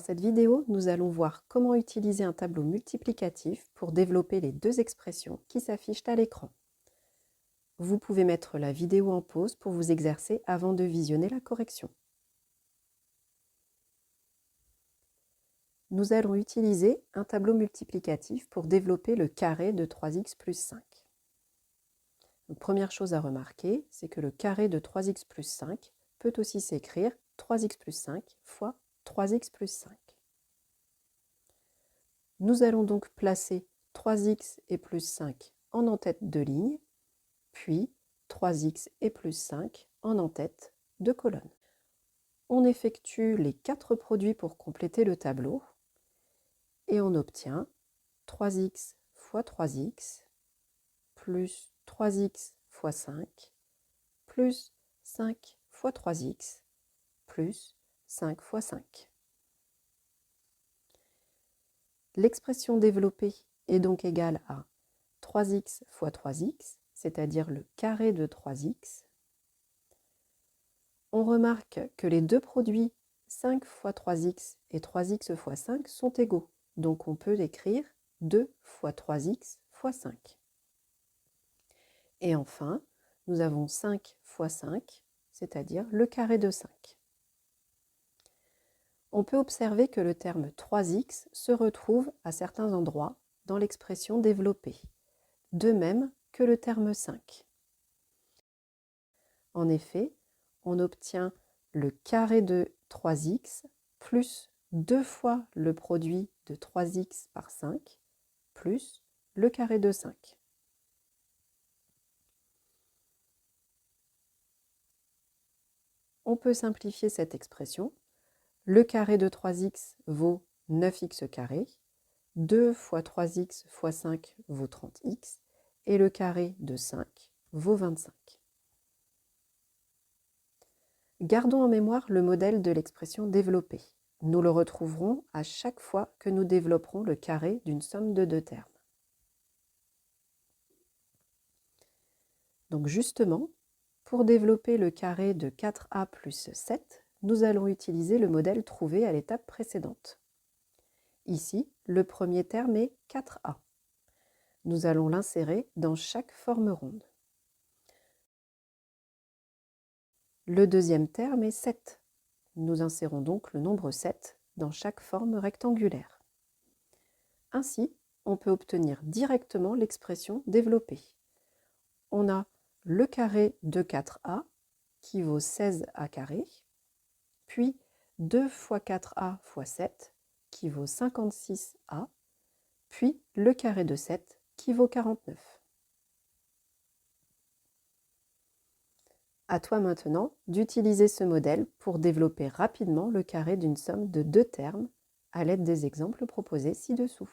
cette vidéo, nous allons voir comment utiliser un tableau multiplicatif pour développer les deux expressions qui s'affichent à l'écran. Vous pouvez mettre la vidéo en pause pour vous exercer avant de visionner la correction. Nous allons utiliser un tableau multiplicatif pour développer le carré de 3x plus 5. Donc, première chose à remarquer, c'est que le carré de 3x plus 5 peut aussi s'écrire 3x plus 5 fois 3x plus 5. Nous allons donc placer 3x et plus 5 en en-tête de ligne, puis 3x et plus 5 en en-tête de colonne. On effectue les 4 produits pour compléter le tableau et on obtient 3x fois 3x plus 3x fois 5 plus 5 fois 3x plus 5 fois 5. L'expression développée est donc égale à 3x fois 3x, c'est-à-dire le carré de 3x. On remarque que les deux produits 5 fois 3x et 3x fois 5 sont égaux, donc on peut écrire 2 fois 3x fois 5. Et enfin, nous avons 5 fois 5, c'est-à-dire le carré de 5. On peut observer que le terme 3x se retrouve à certains endroits dans l'expression développée, de même que le terme 5. En effet, on obtient le carré de 3x plus 2 fois le produit de 3x par 5 plus le carré de 5. On peut simplifier cette expression. Le carré de 3x vaut 9x carré, 2 fois 3x fois 5 vaut 30x, et le carré de 5 vaut 25. Gardons en mémoire le modèle de l'expression développée. Nous le retrouverons à chaque fois que nous développerons le carré d'une somme de deux termes. Donc justement, pour développer le carré de 4a plus 7, nous allons utiliser le modèle trouvé à l'étape précédente. Ici, le premier terme est 4a. Nous allons l'insérer dans chaque forme ronde. Le deuxième terme est 7. Nous insérons donc le nombre 7 dans chaque forme rectangulaire. Ainsi, on peut obtenir directement l'expression développée. On a le carré de 4a qui vaut 16a carré, puis 2 fois 4a fois 7 qui vaut 56a, puis le carré de 7 qui vaut 49. À toi maintenant d'utiliser ce modèle pour développer rapidement le carré d'une somme de deux termes à l'aide des exemples proposés ci-dessous.